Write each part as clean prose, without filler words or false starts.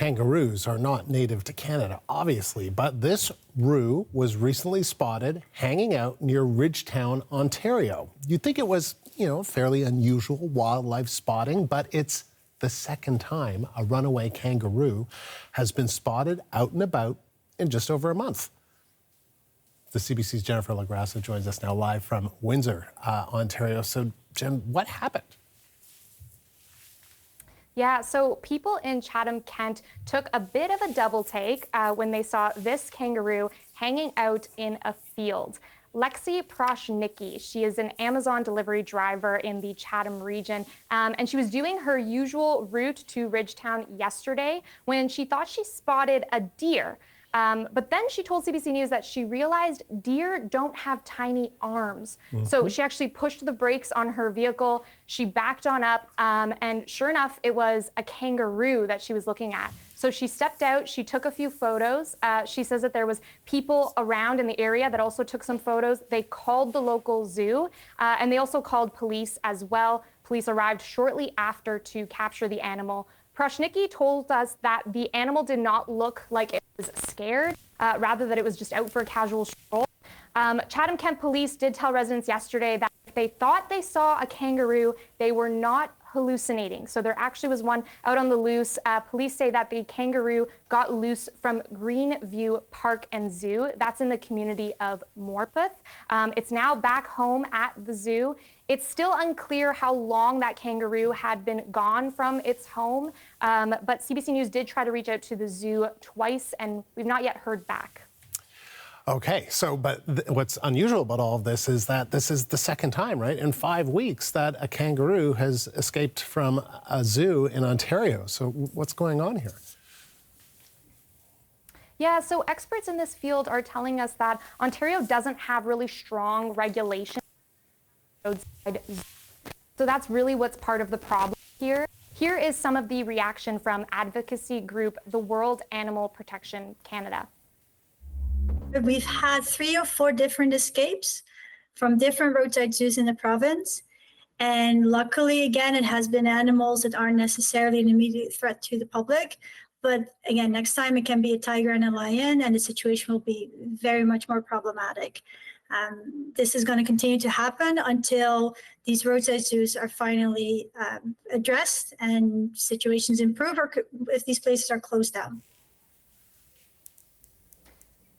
Kangaroos are not native to Canada, obviously, but this roo was recently spotted hanging out near Ridgetown, Ontario. You'd think it was, fairly unusual wildlife spotting, but it's the second time a runaway kangaroo has been spotted out and about in just over a month. The CBC's Jennifer LaGrassa joins us now live from Windsor, Ontario. So, Jen, what happened? Yeah, so people in Chatham-Kent took a bit of a double take when they saw this kangaroo hanging out in a field. Lexi Proshnicki, she is an Amazon delivery driver in the Chatham region, and she was doing her usual route to Ridgetown yesterday when she thought she spotted a deer. But then she told CBC News that she realized deer don't have tiny arms. So she actually pushed the brakes on her vehicle. She backed on up, and sure enough, it was a kangaroo that she was looking at. So she stepped out, she took a few photos. She says that there was people around in the area that also took some photos. They called the local zoo, and they also called police as well. Police arrived shortly after to capture the animal. Proshnicki told us that the animal did not look like it was scared, rather that it was just out for a casual stroll. Chatham-Kent police did tell residents yesterday that if they thought they saw a kangaroo, they were not hallucinating. So there actually was one out on the loose. Police say that the kangaroo got loose from Greenview Park and Zoo. That's in the community of Morpeth. It's now back home at the zoo. It's still unclear how long that kangaroo had been gone from its home, but CBC News did try to reach out to the zoo twice, and we've not yet heard back. Okay, so, but what's unusual about all of this is that this is the second time, right, in 5 weeks that a kangaroo has escaped from a zoo in Ontario. So what's going on here? Yeah, so experts in this field are telling us that Ontario doesn't have really strong regulations. So that's really what's part of the problem here. Here is some of the reaction from advocacy group, the World Animal Protection Canada. We've had 3 or 4 different escapes from different roadside zoos in the province. And luckily, again, it has been animals that aren't necessarily an immediate threat to the public. But again, next time it can be a tiger and a lion, and the situation will be very much more problematic. This is going to continue to happen until these roadside zoos are finally addressed and situations improve, or if these places are closed down.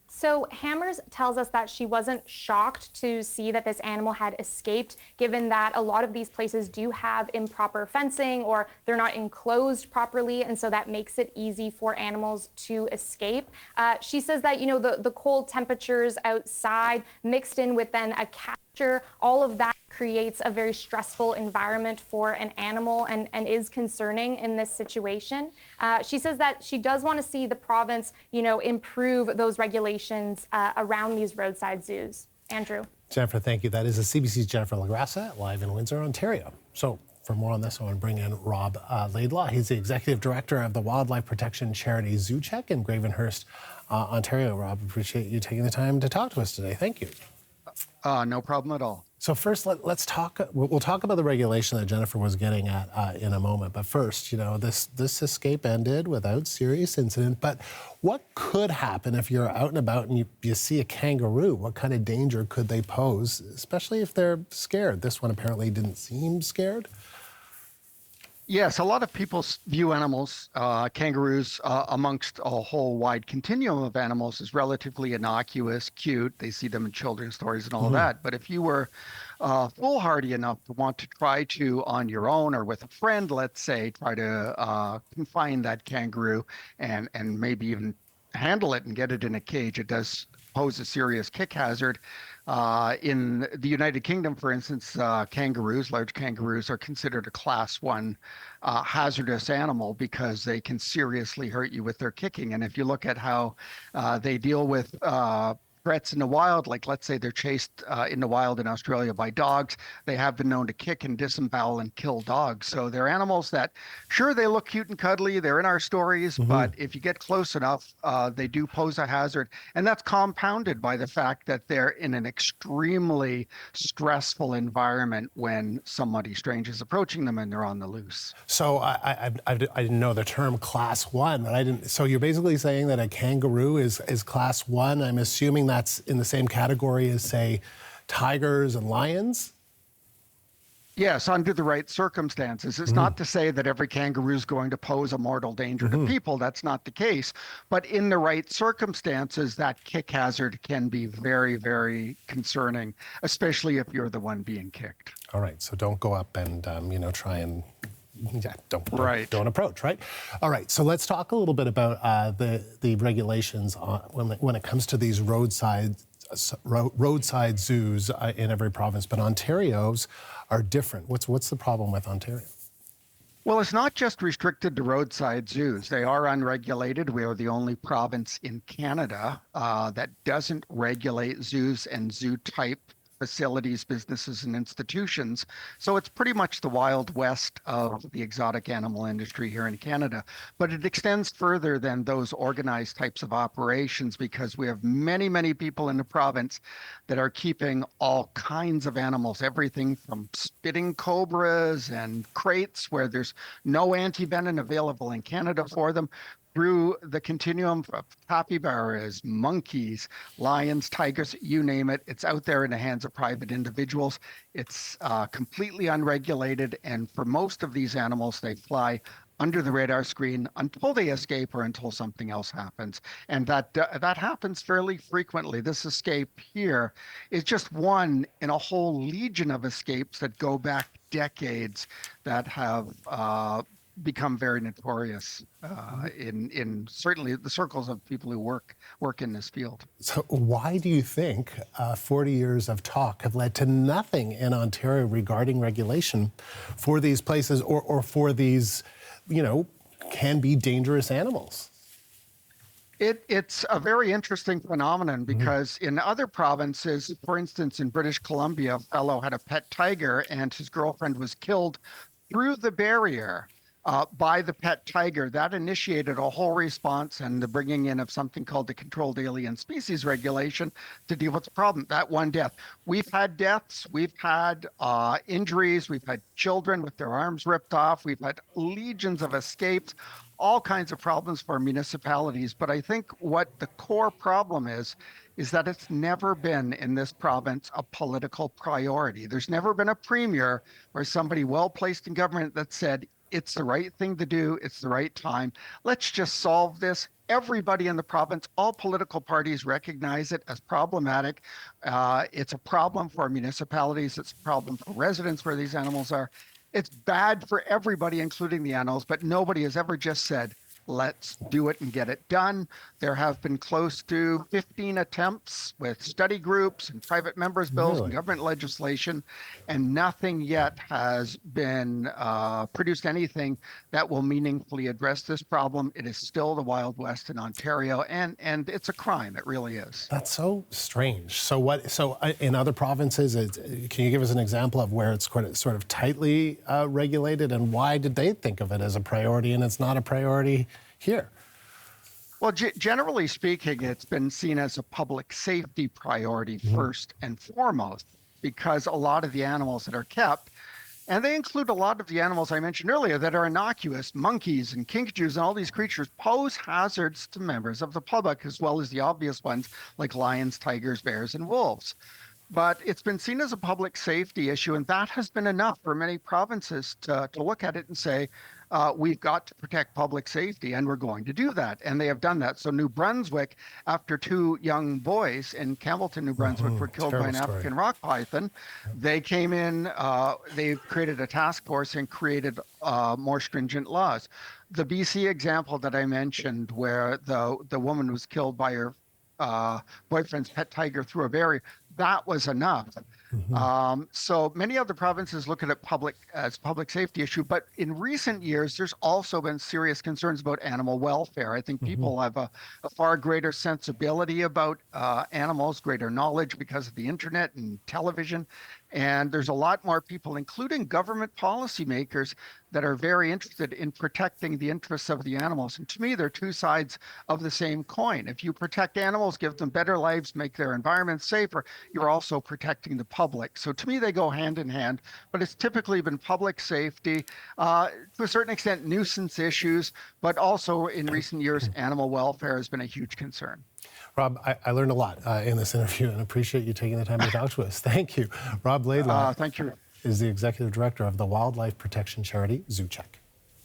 So Hammers tells us that she wasn't shocked to see that this animal had escaped, given that a lot of these places do have improper fencing or they're not enclosed properly, and so that makes it easy for animals to escape. She says that, the cold temperatures outside mixed in with then a capture, all of that creates a very stressful environment for an animal and is concerning in this situation. She says that she does want to see the province, improve those regulations around these roadside zoos. Andrew. Jennifer, thank you. That is the CBC's Jennifer LaGrassa, live in Windsor, Ontario. So for more on this, I want to bring in Rob Laidlaw. He's the Executive Director of the Wildlife Protection charity Zoo Check in Gravenhurst, Ontario. Rob, appreciate you taking the time to talk to us today. Thank you. No problem at all. So first, let's talk. We'll talk about the regulation that Jennifer was getting at in a moment. But first, this escape ended without serious incident. But what could happen if you're out and about and you see a kangaroo? What kind of danger could they pose, especially if they're scared? This one apparently didn't seem scared. Yes, a lot of people view animals, kangaroos, amongst a whole wide continuum of animals as relatively innocuous, cute. They see them in children's stories and all of that. But if you were foolhardy enough to want to try to, on your own or with a friend, let's say, try to confine that kangaroo and maybe even handle it and get it in a cage, it does pose a serious kick hazard. In the United Kingdom, for instance, kangaroos, large kangaroos, are considered a class 1 hazardous animal because they can seriously hurt you with their kicking. And if you look at how they deal with threats in the wild, like let's say they're chased in the wild in Australia by dogs, they have been known to kick and disembowel and kill dogs. So they're animals that, sure, they look cute and cuddly, they're in our stories, but if you get close enough, they do pose a hazard. And that's compounded by the fact that they're in an extremely stressful environment when somebody strange is approaching them and they're on the loose. So I didn't know the term class one, but I didn't. So you're basically saying that a kangaroo is class one. I'm assuming that's in the same category as, say, tigers and lions? Yes, under the right circumstances. It's not to say that every kangaroo is going to pose a mortal danger to people. That's not the case. But in the right circumstances, that kick hazard can be very, very concerning, especially if you're the one being kicked. All right, so don't go up and, try and don't approach, right? All right, so let's talk a little bit about the regulations when it comes to these roadside zoos in every province, but Ontario's are different. What's the problem with Ontario? Well, it's not just restricted to roadside zoos. They are unregulated. We are the only province in Canada that doesn't regulate zoos and zoo-type facilities, businesses, and institutions. So it's pretty much the Wild West of the exotic animal industry here in Canada. But it extends further than those organized types of operations because we have many, many people in the province that are keeping all kinds of animals, everything from spitting cobras and crates where there's no anti-venom available in Canada for them, through the continuum of capybaras, monkeys, lions, tigers, you name it. It's out there in the hands of private individuals. It's completely unregulated. And for most of these animals, they fly under the radar screen until they escape or until something else happens. And that happens fairly frequently. This escape here is just one in a whole legion of escapes that go back decades that have become very notorious in certainly the circles of people who work in this field. So why do you think 40 years of talk have led to nothing in Ontario regarding regulation for these places or for these, can be dangerous animals? It's a very interesting phenomenon because in other provinces, for instance, in British Columbia, a fellow had a pet tiger and his girlfriend was killed through the barrier by the pet tiger. That initiated a whole response and the bringing in of something called the Controlled Alien Species Regulation to deal with the problem. That one death. We've had deaths, we've had injuries, we've had children with their arms ripped off, we've had legions of escapes, all kinds of problems for municipalities. But I think what the core problem is that it's never been in this province a political priority. There's never been a premier or somebody well placed in government that said, it's the right thing to do. It's the right time. Let's just solve this. Everybody in the province, all political parties recognize it as problematic. It's a problem for municipalities. It's a problem for residents where these animals are. It's bad for everybody, including the animals, but nobody has ever just said, let's do it and get it done. There have been close to 15 attempts with study groups and private members' bills and government legislation, and nothing yet has been produced anything that will meaningfully address this problem. It is still the Wild West in Ontario, and it's a crime. It really is. That's so strange. So in other provinces, can you give us an example of where it's sort of tightly regulated, and why did they think of it as a priority and it's not a priority here? Well, generally speaking, it's been seen as a public safety priority first and foremost, because a lot of the animals that are kept, and they include a lot of the animals I mentioned earlier that are innocuous, monkeys and kinkajous and all these creatures pose hazards to members of the public, as well as the obvious ones like lions, tigers, bears, and wolves. But it's been seen as a public safety issue, and that has been enough for many provinces to look at it and say, we've got to protect public safety, and we're going to do that. And they have done that. So New Brunswick, after two young boys in Campbellton, New Brunswick, were killed by an African rock python, they came in, they created a task force and created more stringent laws. The BC example that I mentioned, where the woman was killed by her boyfriend's pet tiger through a barrier, that was enough. So many other provinces look at it as public safety issue, but in recent years, there's also been serious concerns about animal welfare. I think people have a far greater sensibility about animals, greater knowledge because of the internet and television. And there's a lot more people, including government policymakers, that are very interested in protecting the interests of the animals. And to me, they're two sides of the same coin. If you protect animals, give them better lives, make their environment safer, you're also protecting the public. So to me, they go hand in hand, but it's typically been public safety, to a certain extent, nuisance issues, but also in recent years, animal welfare has been a huge concern. Rob, I learned a lot in this interview and appreciate you taking the time to talk to us. Thank you. Rob Laidlaw thank you. is the Executive Director of the wildlife protection charity ZooCheck.